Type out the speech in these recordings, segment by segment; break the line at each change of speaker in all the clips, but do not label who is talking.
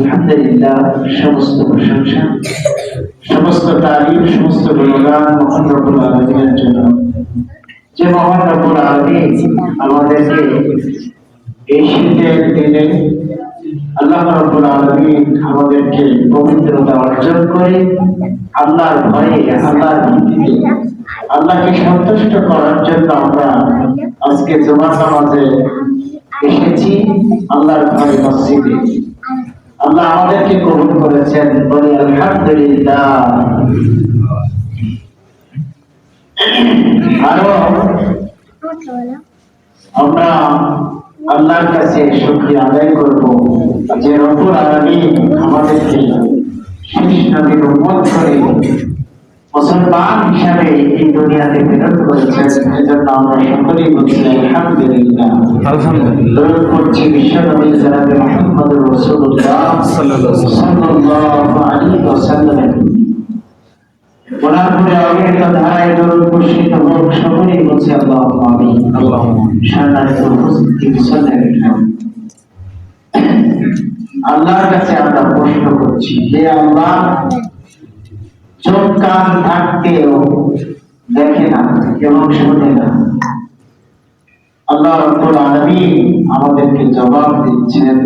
আলহামদুলিল্লাহ, সমস্ত প্রশংসা, সমস্ত তারিফ, সমস্ত গুণগান মহান রব্বুল আলামিনের জন্য, যে মহান রব্বুল আলামিন আমাদেরকে এই শীতের দিনে আল্লাহ রব্বুল আলামিন আমাদেরকে পবিত্রতা অর্জন করে আল্লাহর ভয়ে, আল্লাহর ভীতিতে, আল্লাহকে সন্তুষ্ট করার জন্য আমরা আজকে জুমার নামাজে এসেছি। আল্লাহর ঘরে মসজিদে আল্লাহ আমাদেরকে কবুল করেছেন, বলি আলহামদুলিল্লাহ। আরো আমরা আল্লাহর কাছে শুকরিয়া আদায় করব যে রব্বুল আলামিন আমাদেরকে শেষ নবীর উম্মত করে মুসলমান হিসাবে এই দুনিয়াতে প্রেরণ করেছেন। এজন্য আমরা সকলেই বলছি আলহামদুলিল্লাহ। দরুদ পড়ছি বিশ্ব নবী জনাব মুহাম্মদুর রাসূলুল্লাহ সাল্লাল্লাহু আলাইহি ওয়াসাল্লাম। ওনার পরে অগণিত ধারায় দরুদ বর্ষিত হোক, সকলেই বলছি আল্লাহুম্মা আমিন। সম্মানিত উপস্থিতি, মুসলমান, আল্লাহর কাছে আমরা প্রশ্ন করছি, হে আল্লাহ, চোখ কান থাকতেও দেখে না এবং শোনে না। আল্লাহ রাব্বুল আলামিন আমাদেরকে জবাব দিচ্ছেন।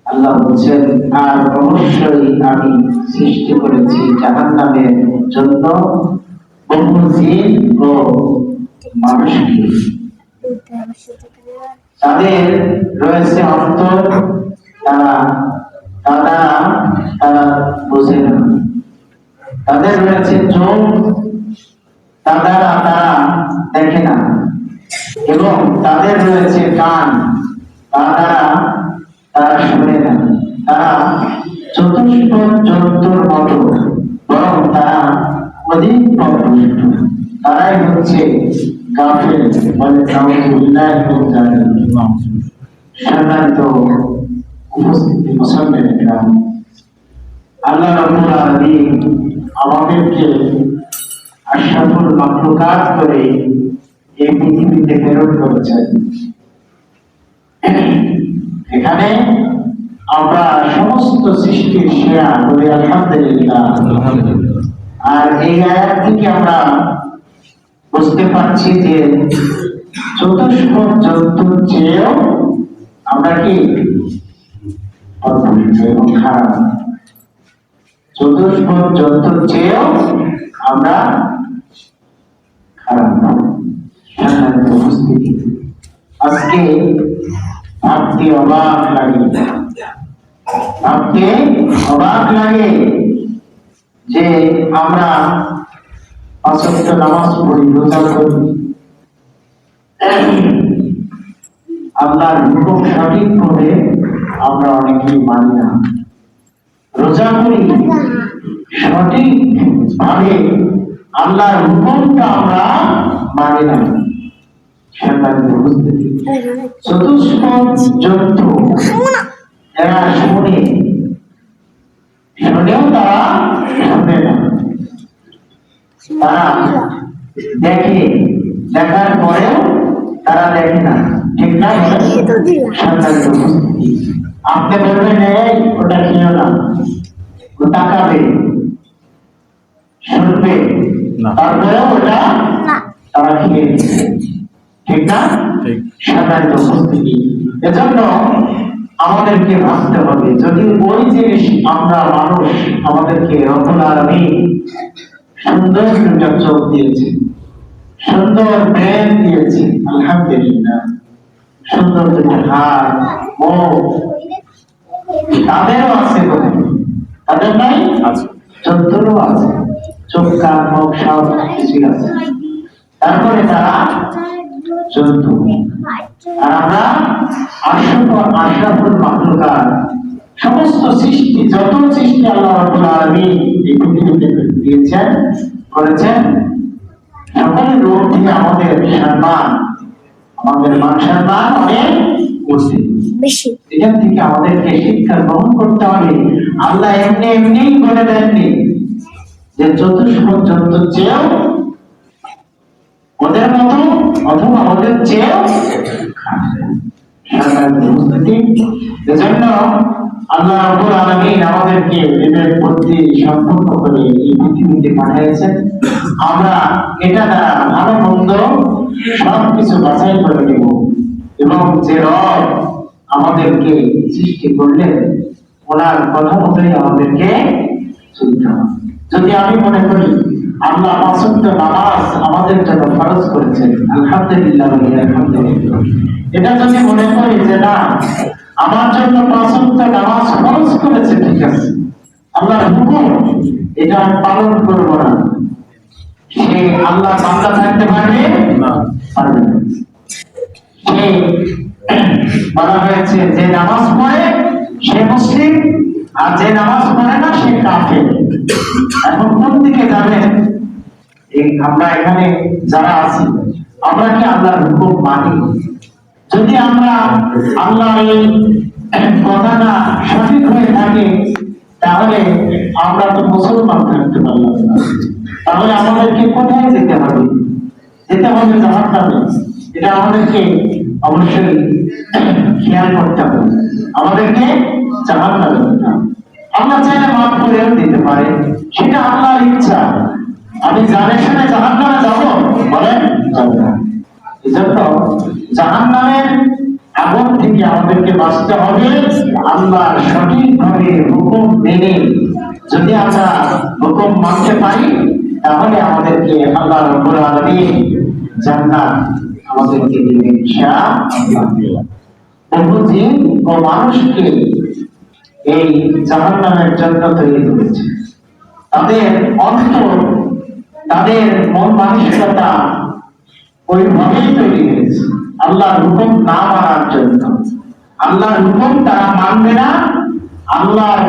আল্লাহ বলছেন, আর অবশ্যই আমি সৃষ্টি করেছি জাহান্নামের জন্য বহু জিন ও মানুষকে। তাদের রয়েছে অন্তর, তারা বোঝে না। তাদের রয়েছে চোখ, তারা দেখে না। এবং তাদের রয়েছে কান, তারা শোনে না। তারা চতুষ্প জন্তুর মতো, বরং তারা অধিক পথভ্রষ্ট। তারাই হচ্ছে গাফেল, বলে নাউযুবিল্লাহি মিন যালিক। সম্মানিত উপস্থিতি, মুসলমান, আল্লাহ রাব্বুল আলামিন আমাদেরকে আশরাফুল মাখলুকাত করে এই পৃথিবীতে প্রেরণ করেছেন। এখানে আমরা সমস্ত সৃষ্টির সেরা বলি আলহামদুলিল্লাহ। আর এই আয়াত থেকে আমরা বুঝতে পারছি যে চতুষ্প জন্তুর চেয়েও আমরা কি এবং খারাপ। চতুষ্প জন্তুর চেয়েও আমরা খারাপ। আজকে ভাবতে অবাক লাগে যে আমরা পাঁচ ওয়াক্ত নামাজ পড়ি, রোজা করি, আল্লাহর হুকুম সঠিকভাবে আমরা অনেকেই মানি না। রোজা করি সঠিকভাবে, আল্লাহর হুকুমটা আমরা মানি না। চতুষ্প জন্তু এরা শোনেও তারা শোনে না। তারা দেখে, দেখার পরেও তারা দেখে না। ঠিক না? আপনি বলবেন ওটা খেয়েও না, ও তাকাবে, শুনবে, তারপরেও ওটা তারা খেয়ে নিচ্ছে। ঠিক না? সাধারণত উপস্থিতি। এজন্য আমাদেরকে ভাবতে হবে, যদি ওই জিনিস আমরা মানুষ, আমাদেরকে রব্বুল আলামিন সুন্দর দুটো চোখ দিয়েছে, সুন্দর ব্রেন দিয়েছে, আলহামদুলিল্লাহ, সুন্দর দুটো হাত, মুখ, তাদেরও আছে বলে, তাদের নাই? জন্তুরও আছে, চোখ, কান, মুখ সব কিছুই আছে। তারপরে তারা জন্তু। আর আমরা আশরাফুল মাখলুকাত, সমস্ত সৃষ্টি, যত সৃষ্টি আল্লাহ রাব্বুল আলামিন এই পৃথিবীতে দিয়েছেন, করেছেন, সকলের রূপ থেকে আমাদের সম্মান, আমাদের মান সম্মান অনেক বেশি। এখান থেকে আমাদেরকে শিক্ষা গ্রহণ করতে হবে। আল্লাহ এমনি বলে দেননি যে চতুষ্প জন্তুর চেয়েও ওদের মতো অথবা ওদের চেয়েও। এজন্য আল্লাহ রাব্বুল আলামিন আমাদেরকে বিবেক বুদ্ধি সম্পন্ন করে এই পৃথিবীতে পাঠিয়েছেন। আমরা এটা দ্বারা ভালো মন্দ সবকিছু বাছাই করে নেব এবং যে রব আমাদেরকে সৃষ্টি করলেন ওনার কথা মতোই আমাদেরকে চলতে হবে। যদি আমি মনে করি আল্লাহ পাঁচ ওয়াক্ত নামাজ আমাদের জন্য ফরজ করেছেন, আলহামদুলিল্লাহ আলহামদুলিল্লাহ, এটা যদি মনে করি যে না আমার জন্য পাঁচ ওয়াক্ত নামাজ ফরজ করেছে, ঠিক আছে, আল্লাহর হুকুম এটা আমি পালন করব না, সে আল্লাহ বান্দা থাকতে পারবে না, পারবে না। সে বলা হয়েছে যে নামাজ পড়ে সে মুসলিম আর যে নামাজ পড়ে না সে কাফের। এখন কোন দিকে যাবেন? আমরা এখানে যারা আছি আমরা কি আল্লাহর হুকুম মানি? যদি আমরা আল্লাহর এই কথাটা সঠিক হয়ে থাকে তাহলে আমরা তো মুসলমান থাকতে পারলাম না। তাহলে আমাদেরকে কোথায় যেতে হবে? যেতে হবে জাহান্নামে। এটা আমাদেরকে অবশ্যই খেয়াল করতে হবে। আমাদেরকে জাহান্নামে যেতে হবে। আল্লাহ চাইলে মাফ করেও দিতে পারে, সেটা আল্লাহর ইচ্ছা। আমি জানে শুনে জাহান্নামে যাব বলেন? যাব না। এজন্য জাহান্নামের আগুন থেকে আমাদেরকে বাঁচতে হবে আল্লাহর সঠিকভাবে হুকুম মেনে। যদি আমরা হুকুম মানতে পারি তাহলে আমাদেরকে আল্লাহ রাব্বুল আলামিন জান্নাত আমাদেরকে দিবেন ইনশাআল্লাহ। বহু জিন ও মানুষকে এই জাহান্নামের জন্য তৈরি করেছে। তাদের অন্তর, তাদের মন মানসিকতা ওইভাবেই তৈরি হয়েছে আল্লাহর হুকুম না মানার জন্য। আল্লাহর হুকুম তারা মানবে না, আল্লাহর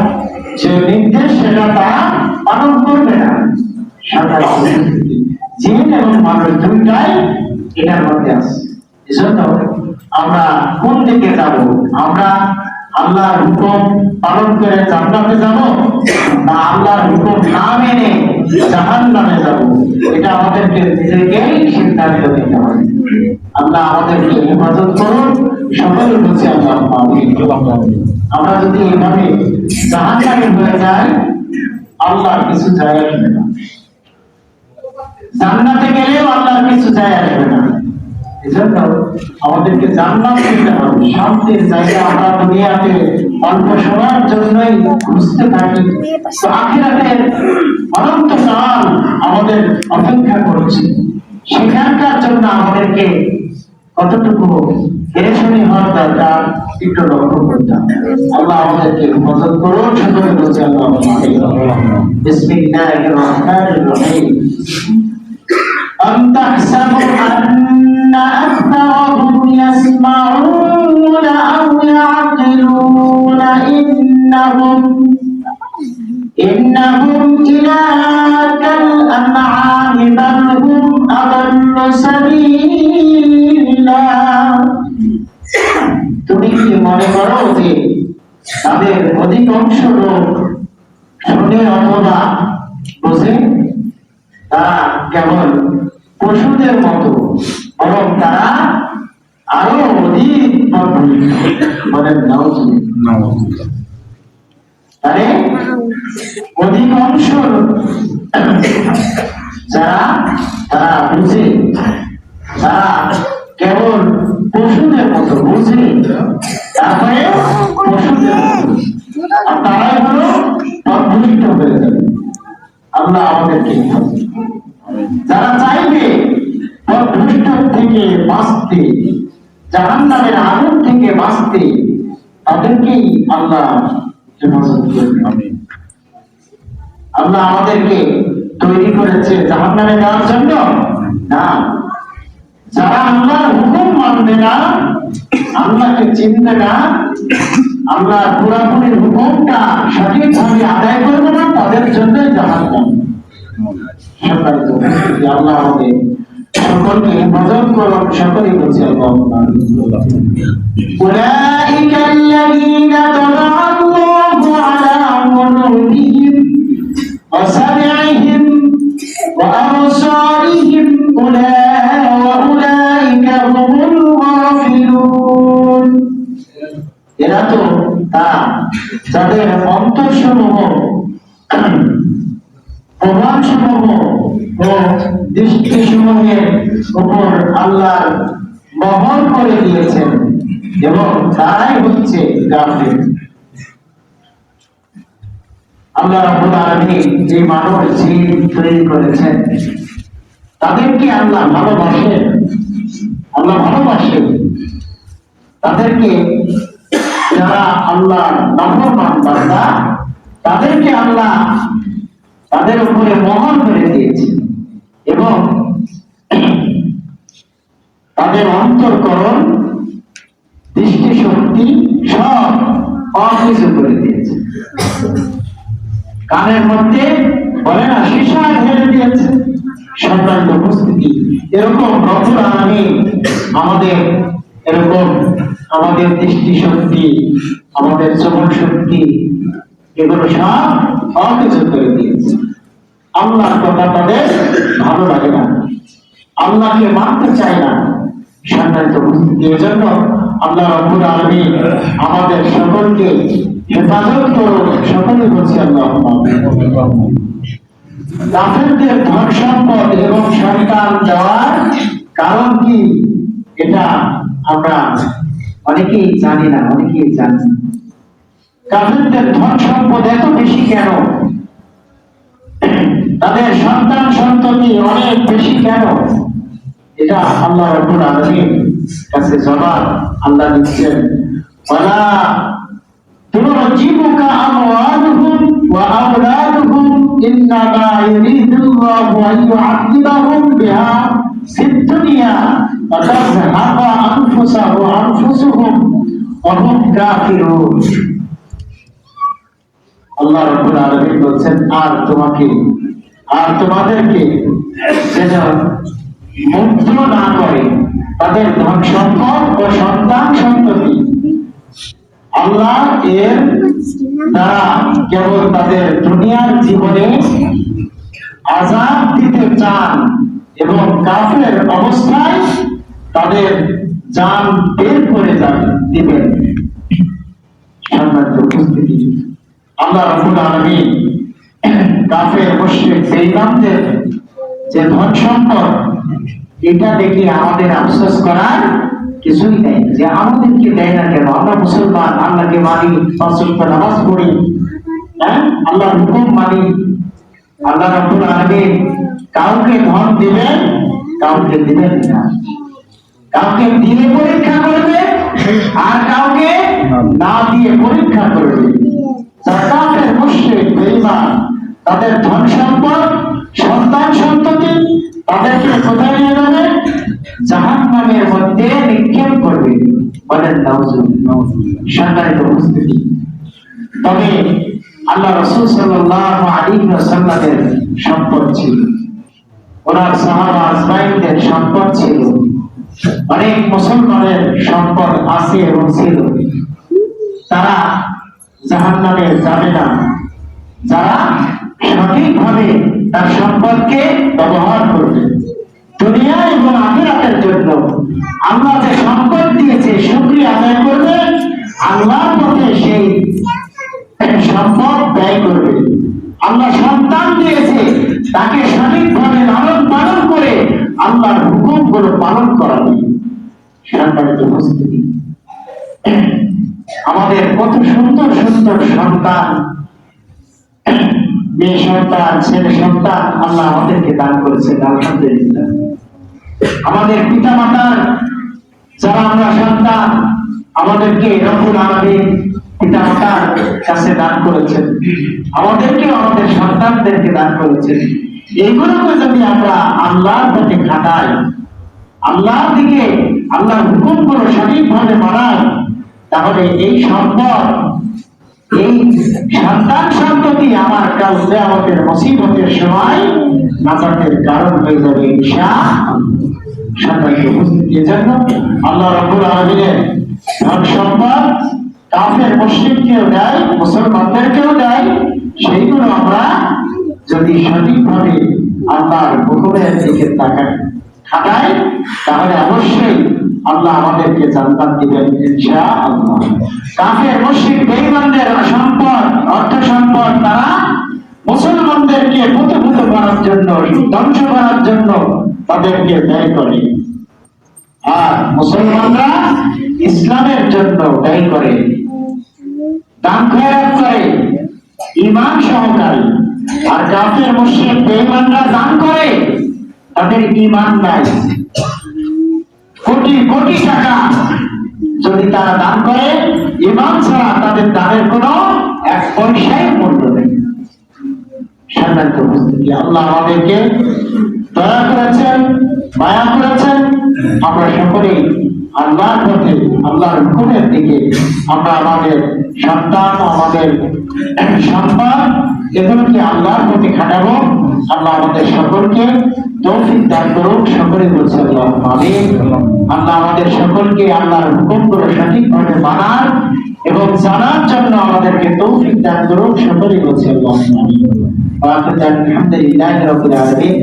যে নির্দেশ সেটা তারা পালন করবে না। জিন এবং মানুষ দুইটাই এটার মধ্যে আছে। এজন্য আমরা কোন দিকে যাব? আমরা আল্লাহর হুকুম পালন করে জান্নাতে যাব না আল্লাহর হুকুম না মেনে জাহান্নামে যাব? এটা আমাদেরকে নিজেকেই সিদ্ধান্ত নিতে হবে। আল্লাহ আমাদেরকে হেফাজত করুন, সকলে বলছি আল্লাহ আমিন। আমরা যদি এভাবে জাহান্নামে হয়ে যাই আল্লাহর কিছু যায় আসবে না, জান্নাতে গেলেও আল্লাহর কিছু যায় আসবে না। এজন্য আমাদেরকে জান্নাত পেতে হবে, শান্তির জায়গা। আমরা দুনিয়াতে অল্প সময়ের জন্যই খুঁজতে থাকি, তো আখিরাতের অনন্তকাল আমাদের অপেক্ষা করছে। সেখানকার জন্য আমাদেরকে কতটুকু এরেশনি হওয়ার দরকার একটু লক্ষ্য করতে হবে। আল্লাহ আমাদেরকে হেফাজত করুন, সকলে বলছি আল্লাহ বিসমিল্লাহির রহমানির রহিম। أم تحسب أن أكثرهم يسمعون أو يعقلون إنهم إلى كالأنعام بل هم أضل سبيلا। তুমি কি মনে করো যে তাদের অধিকাংশ লোক শুনে অথবা বোঝে? তারা কেবল পশুদের মতো, বরং তারা আরো অধিক বলেন তারে অধিকাংশ যারা তারা বুঝে, তারা কেবল পশুদের মতো বুঝে, তারপরে পশুদের মতো তারাই হলো অদৃষ্ট হয়ে যাবে। আল্লাহ আমাদেরকে যারা চাইবে পথভ্রষ্ট থেকে বাঁচতে, জাহান্নামের আগুন থেকে বাঁচতে, তাদেরকেই আল্লাহ হেফাজত করবে। আল্লাহ আমাদেরকে তৈরি করেছে জাহান্নামে যাওয়ার জন্য না। যারা আল্লাহর হুকুম মানবে না, আল্লাহকে চিনবে না, আল্লাহ পুরাপুরি হুকুমটা সঠিকভাবে আদায় করবে না, তাদের জন্যই জাহান্নাম। আল্লাহ আমাদের সকলকে হেফাজত করুন, সকলেই বলছি আল্লাহ। أولئك الذين طبع الله على قلوبهم وسمعهم وأبصارهم وأولئك هم الغافلون। এরা তো তারা অন্তরসমূহ, প্রমাণসমূহ ও দৃষ্টিসমূহের উপর আল্লাহ বহন করে দিয়েছেন এবং তারাই হচ্ছে কাফের। আল্লাহ রাব্বুল আলামিন যে মানব জিন তৈরি করেছেন তাদেরকে আল্লাহ ভালোবাসেন, আল্লাহ ভালোবাসেন তাদেরকে। যারা আল্লাহ নাফরমান বান্দা তাদেরকে আল্লাহ তাদের উপরে মোহর করে দিয়েছে এবং তাদের অন্তরকরণ, দৃষ্টিশক্তি সব অকেজু করে দিয়েছে। কানের মধ্যে বলে না সীসা ঢেলে দিয়েছে। সম্মানিত উপস্থিতি, এরকম রব্বুল আলামিন আমাদের এরকম আমাদের দৃষ্টিশক্তি, আমাদের শ্রবণ শক্তি এগুলো সব অকেজু করে দিয়েছে। আল্লাহর কথা তাদের ভালো লাগে না, আল্লাহকে মানতে চায় না। সম্মানিত উপস্থিতি, এজন্য আল্লাহ রাব্বুল আলামিন আমাদের সকলকে হেফাজত করুন। সকলে বলছি আল্লাহুম্মা আমিন। কাফেরদের ধন সম্পদ এবং সন্তান দেওয়ার কারণ কি, এটা আমরা অনেকেই জানি না, অনেকেই জানি। কাফেরদের ধন সম্পদ এত বেশি কেন, তাদের সন্তান সন্ততি অনেক বেশি কেন, এটা আল্লাহ রাব্বুল আলামিন কাছে জবাব আল্লাহ দিচ্ছেন। ওয়ালা তুজিবুকা আমওয়ালুহুম ওয়া আওলাদুহুম ইন্নামা ইউরিদুল্লাহু আন ইউআযিবাহুম বিহা ফিদ দুনিয়া ওয়া তাযহাবা আনফুসুহুম ওয়া হুম কাফিরুন। আল্লাহ রাব্বুল আলামিন বলেন, আর তোমাদেরকে যেন মুগ্ধ না করে তাদের ধন সম্পদ ও সন্তান সন্ততি। আল্লাহ এর দ্বারা কেবল তাদের দুনিয়ার জীবনে আযাব দিতে চান এবং কাফের অবস্থায় তাদের জান বের করে দিবেন। সম্মানিত উপস্থিতি, আল্লাহ রাব্বুল আলামিন কাফের মুশরিক বেঈমানদের যে ধন সম্পদ, এটা দেখে আমাদের আফসোস করার কিছুই নেই যে আমাদেরকে দেয় না কেন। আমরা মুসলমান, আল্লাহকে মানি, পাঁচ ওয়াক্ত নামাজ পড়ি, আল্লাহর হুকুম মানি। আল্লাহ রাব্বুল আলামিন কাউকে ধন দিবেন, কাউকে দিবেন না। কাউকে দিয়ে পরীক্ষা করবে আর কাউকে না দিয়ে পরীক্ষা করবে। কাফের মুশরিক বেঈমান তাদের ধন সম্পদ, সন্তান সন্ততি তাদেরকে কোথায় নিয়ে যাবে? জাহান্নামের মধ্যে নিক্ষেপ করবে। বলেন নাউজুবিল্লাহ। সম্মানিত উপস্থিতি, তবে আল্লাহ রাসূল সাল্লাল্লাহু আলাইহি ওয়াসাল্লামের সম্পদ ছিল, ওনার সাহাবা আজমাইনদের সম্পদ ছিল, অনেক মুসলমানের সম্পদ আছে এবং ছিল। তারা জাহান্নামে যাবে না যারা সঠিকভাবে তার সম্পদকে ব্যবহার করবে দুনিয়া এবং আখিরাতের জন্য। আল্লাহ যে সম্পদ দিয়েছে শুকরিয়া আদায় করবে, আল্লাহর পথে সেই সম্পদ ব্যয় করবে। আল্লাহ সন্তান দিয়েছে, তাকে সঠিকভাবে লালন পালন করে আল্লাহর হুকুমগুলো পালন করাবে। সম্মানিত উপস্থিতি, আমাদের কত সুন্দর সুন্দর সন্তান, মেয়ে সন্তান, ছেলে সন্তান আল্লাহ আমাদেরকে দান করেছেন, আলহামদুলিল্লাহ। আমাদের পিতা মাতার যারা আমরা সন্তান, আমাদেরকে রব্বুল আলামিন পিতা মাতার কাছে দান করেছেন, আমাদেরকেও আমাদের সন্তানদেরকে দান করেছেন। এইগুলোকে যদি আমরা আল্লাহর পথে খাটাই, আল্লাহর দিকে আল্লাহর হুকুমগুলো সঠিকভাবে মানাই, তাহলে এই সম্পদ, এই সন্তান সন্ততি আমার কাল কিয়ামতের মুসিবতের সময় নাজাতের কারণ হয়ে যাবে ইনশাআল্লাহ। সম্মানিত উপস্থিতি, এজন্য আল্লাহ রাব্বুল আলামিনের ধন সম্পদ কাফের মুশরিককেও দেয়, মুসলমানদেরকেও দেয়। সেইগুলো আমরা যদি সঠিকভাবে আল্লাহর হুকুমের দিকে তাকাই খাটাই, তাহলে অবশ্যই আল্লাহ আমাদেরকে জান্নাত দিবেন ইনশাআল্লাহ। কাফের মুশরিক বেঈমানদের সম্পদ, অর্থ সম্পদ তারা মুসলমানদেরকে প্রতিহত করার জন্য, ধ্বংস করার জন্য তাদেরকে ব্যয় করে, আর মুসলমানরা ইসলামের জন্য ব্যয় করে, দান খয়রাত করে ঈমান সহকারে। আর কাফের মুশরিক বেঈমানরা দান করে, তাদের ঈমান নাই। কোটি কোটি টাকা যদি তারা দান করে, ঈমান ছাড়া তাদের দানের কোনো এক পয়সাই মূল্য নেই। সম্মানিত উপস্থিতি, আল্লাহ আমাদেরকে দয়া করেছেন, মায়া করেছেন, আমরা সকলেই আল্লাহর পথে, আল্লাহর হুকুমের দিকে আমরা আমাদের সন্তান, আমাদের সম্পদ এগুলোকে আল্লাহর পথে খাটাবো। আল্লাহ আমাদের সকলকে তৌফিক দান করুন। সকলে বলছে আল্লাহুম্মা আমিন। আল্লাহ আমাদের সকলকে আল্লাহর হুকুমগুলো সঠিকভাবে মানার এবং জানার জন্য আমাদেরকে তৌফিক দান করুন। সকলে বলছে আল্লাহুম্মা আমিন। ওয়া আখিরু দাওয়ানা আলহামদুলিল্লাহি রাব্বিল আলামিন।